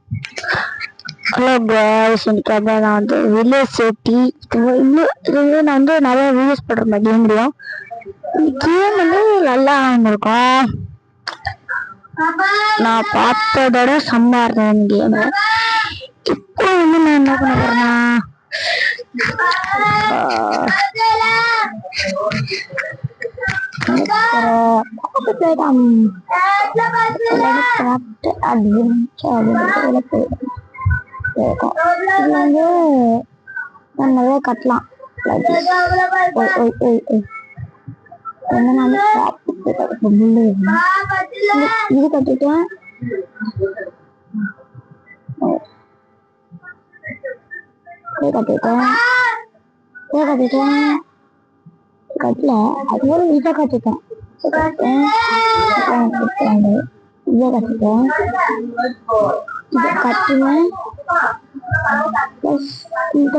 Hello guys, இன்னைக்கு நான் வந்து வில்லேஜ் சேஃப்டி இது நான் வந்து நிறைய வீடியோஸ் போடுறேன் கேம் முடியும். கேம் வந்து நல்லா இருக்கும். நான் பார்த்ததோட செம்மா இருந்தேன் கேமு. இப்போ வந்து நான் என்ன பண்ண போறேன்னா நிறைய கட்டலாம். இது கட்டிட்டேன். கட்டல அது ஒரு இதை கட்டிட்டேன். இதை கட்டிட்டேன். இதை கட்டுவேன். இந்த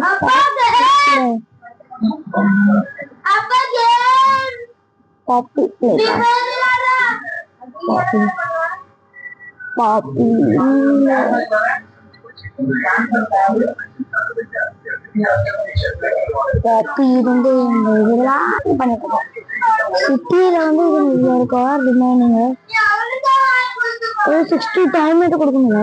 பாப்பி இருந்து இந்த இதெல்லாம் பண்ணிருக்கோம். சிட்டியில வந்து இது இருக்கா ரிமைனிங் ஒரு 60 டைம் கொடுக்கணும்ல.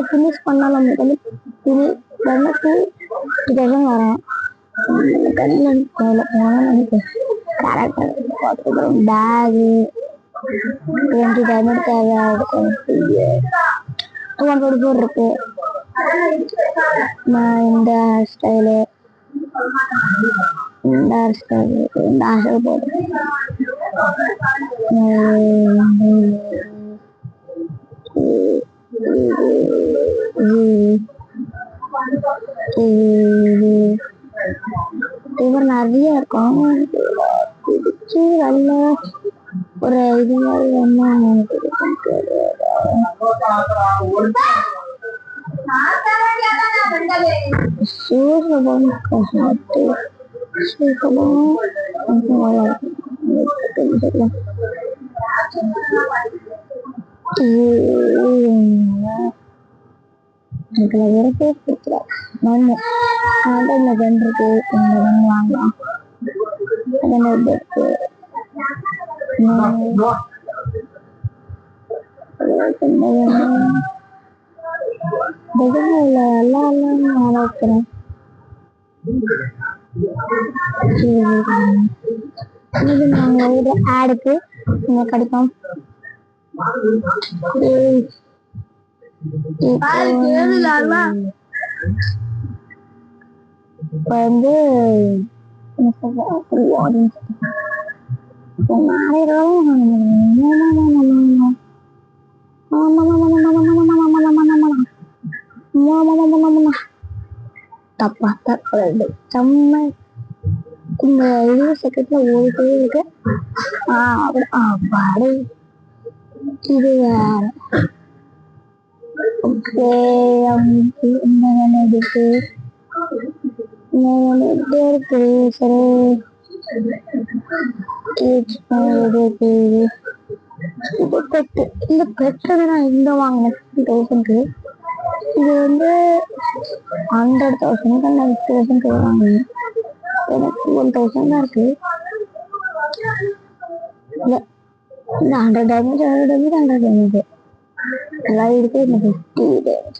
ஃபினிஷ் பண்ணாலும் வரும். பேகு 20 டைமண்ட் தேவை. 244 இருக்கு. இந்த ஸ்டைலு போட்டு இவர் நிறைய இருக்கும். நல்ல ஒரு இது மாதிரி ஆடுக்கு கிடைக்கும். வந்து தப்பா செம்ம இந்த 20 செகண்ட்ல ஓடிட்டே இருக்கு. இது வேற இருக்கு. இந்த பெட்ரோல் நான் இந்த வாங்கினேன் 50,000. இது வந்து 100,000 50,000 வாங்கினேன். எனக்கு 1,000 தான் இருக்கு. இந்த 100 டேமேஜ் எல்லாம் இருக்கு. இந்த 50 டேமேஜ்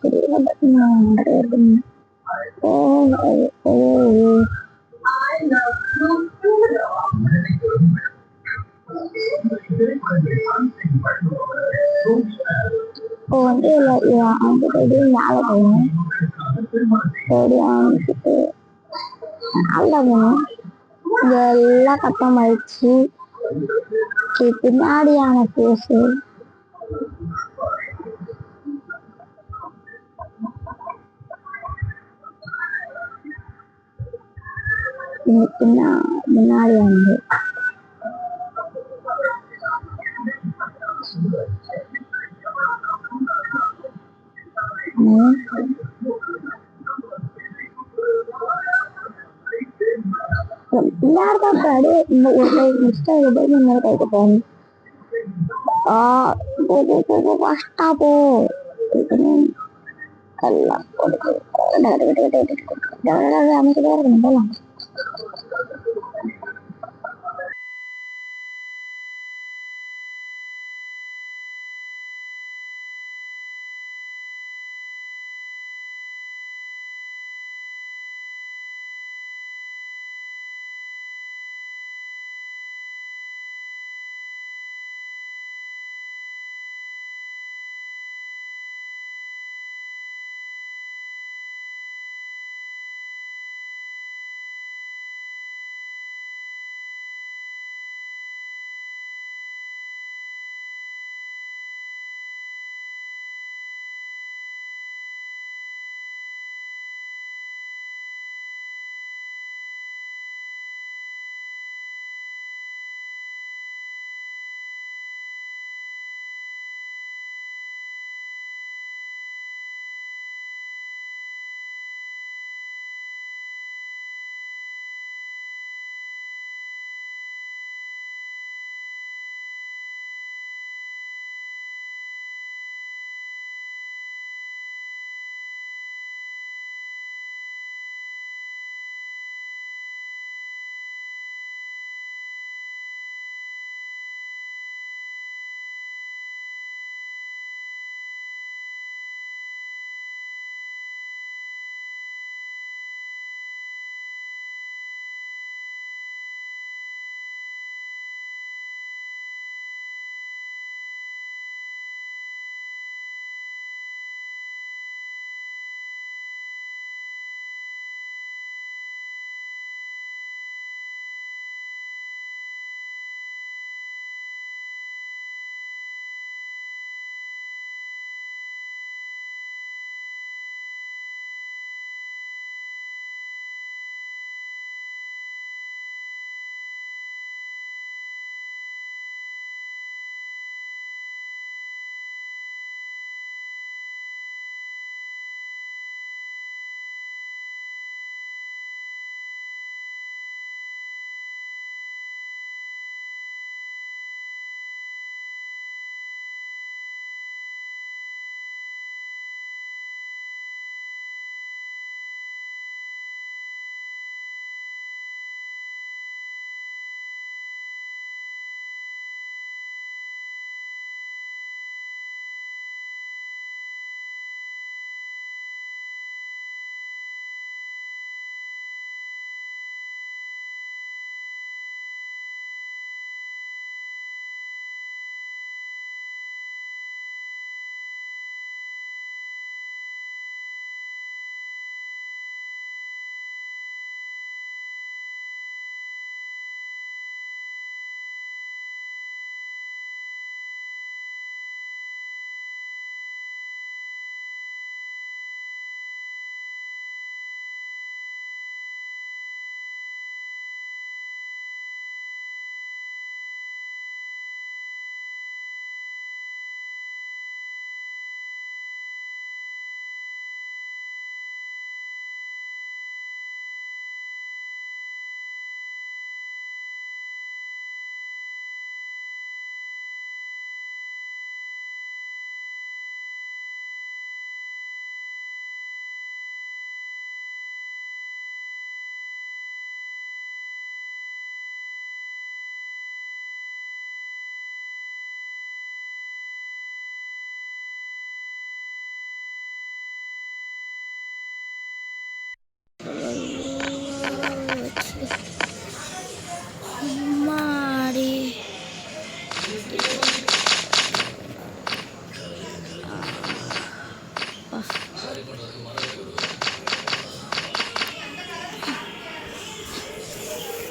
இப்போ வந்து மேல போகணும். இதெல்லாம் கட்டம் ஆயிடுச்சு. பின்னாடியான பேசு முன்னாடி வந்து பிள்ளையார் தான் அப்படியே இந்த ஒரு கை மிஸ்டா போய் இன்னொரு கைக்கு போகணும். போ போ போ போ ஃபாஸ்டா போ. எல்லாம் அமைச்சதா இருக்கணும் போலாம்.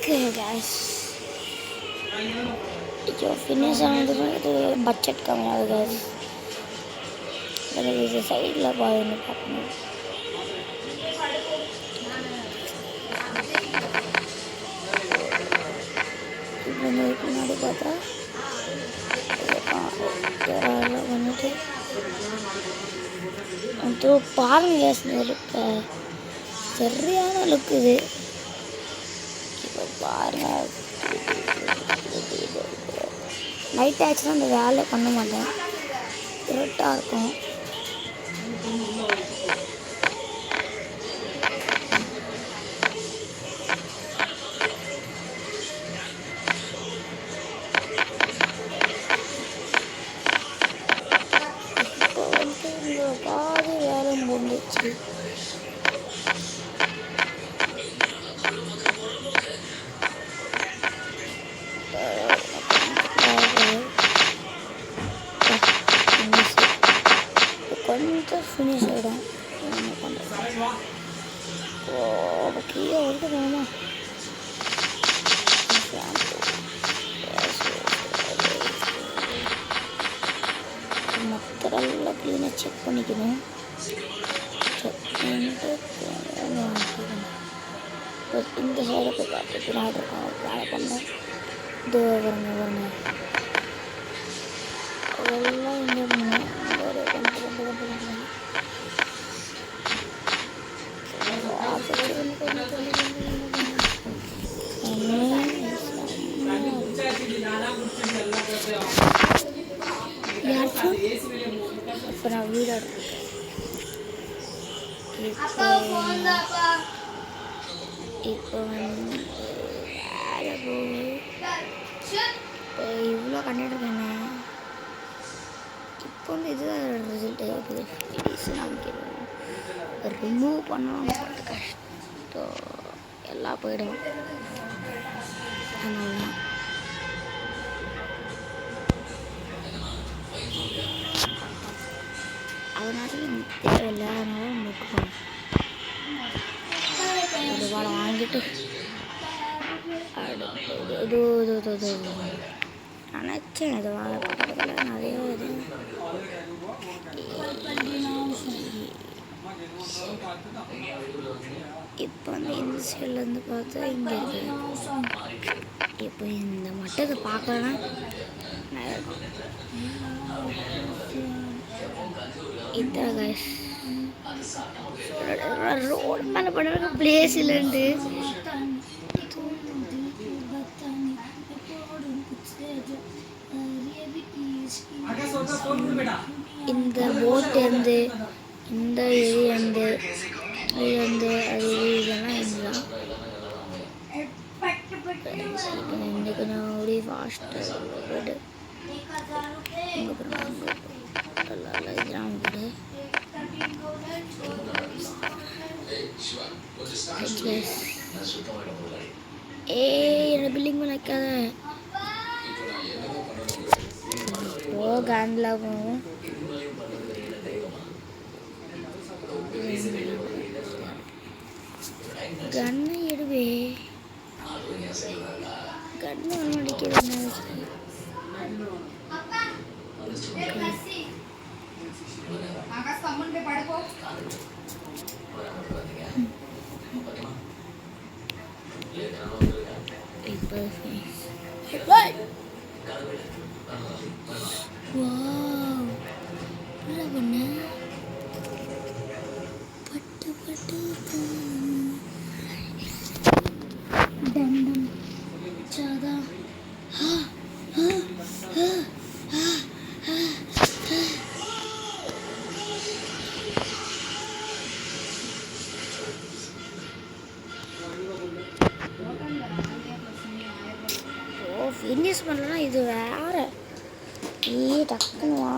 Okay guys, itu finish ஆனதுக்கு இது பட்ஜெட் கம்மியாகுது guys. இது சைடில் பாருங்க பார்க்கணும். இப்போ முன்னாடி பார்த்தா வந்துட்டு அது பாருங்க இருக்க சரியான லுக் இது. பாருங்க. நைட் ஆச்சுன்னா அந்த வேலை பண்ண மாட்டேன், இருட்டாக இருக்கும். இப்போ வந்து இந்த பாதி வேலை முடிஞ்சிச்சு. கொஞ்சம் ஃபினிஷ் ஆகிடும். என்ன பண்ணுறது? கீழே வந்து வேணுமா மொத்தரெல்லாம் க்ளீனாக செக் பண்ணிக்கணும். செக் பண்ணிட்டு இந்த சைடை போய் பார்த்து பின்னாடி இருக்கோம் வேலை பண்ணேன். இது வருங்க அதெல்லாம் இங்கே பண்ணேன். ஒரு இப்போ நான் வீடு இப்போ வந்து வேலை போகுது. இப்போ இவ்வளோ கண்டிருக்கேண்ணே. இப்போ வந்து இதுதான் ரிசல்ட்டு இருக்குது. ரிமூவ் பண்ணணும் கஷ்டம், எல்லாம் போயிடும். அதனால தேவையில்லை. அதனால நமக்கு ஒரு வாழை வாங்கிட்டு அடுத்து நினச்சேன் இது வாழை பக்கத்தில் நிறைய இது. இப்போ வந்து இந்த சைட்லேருந்து பார்த்தா இங்கே இருக்குது. இப்போ இந்த மட்டத்தை பார்க்கலாம் இதான் கைஸ். ரோடு மேலே பண்ணுற பிளேஸ் இல்லைண்டு இந்த போட்டேருந்து இந்த ஏரியாந்து அது இதெல்லாம் இதுதான். இன்றைக்கு நான் அப்படியே ஃபாஸ்ட்டாக போய்ட்டு இதெல்லாம் போய்ட்டு என்ன பில்டிங் மேலே வைக்காத கேண்டில் போகும். கண்ணை எடுவே கண்ணு அடிக்கிறது. டண்டம் சாதா ஃபினிஷ் பண்ணலன்னா இது வேற. டக்குன்னு வா.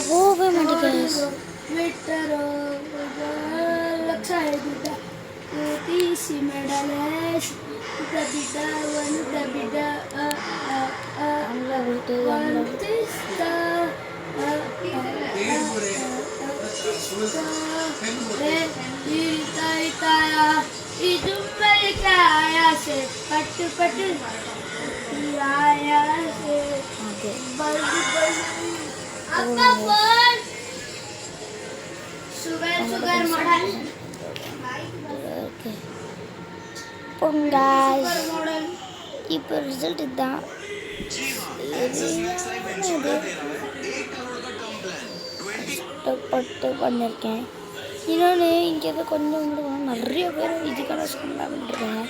போகவே மாட்டேங்குது. पट्टू पट्टू आया से பொங்காய் இப்போ ரிசல்ட் இதுதான். கஷ்டப்பட்டு பண்ணியிருக்கேன். இன்னொன்று இங்கே எதாவது கொஞ்சம் கூட நிறைய பேர் இதுக்கான ஸ்கூலில் பண்ணிருக்காங்க.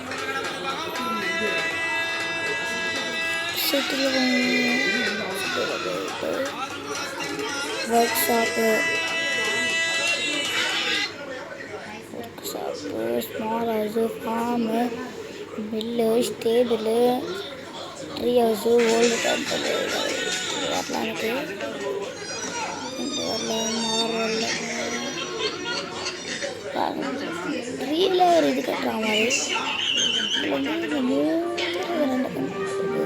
சிட்டியில் போயிட்டு workshop small house farm mill stable tree house old temple வரலாம் எனக்கு வரல ட்ரீயில் ஒரு இது கட்டுற மாதிரி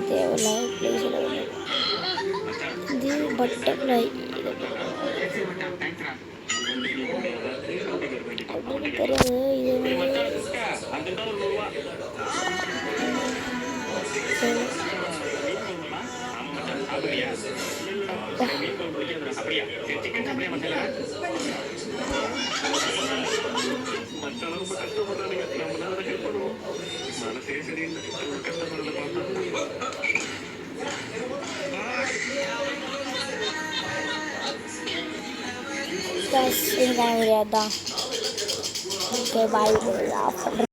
தேவையில்ல பிளேஸில் இது பட்டர்ஃப்ளை அப்படின்னு தெரியாது. இது guys, ini kan video dah. Oke, bye.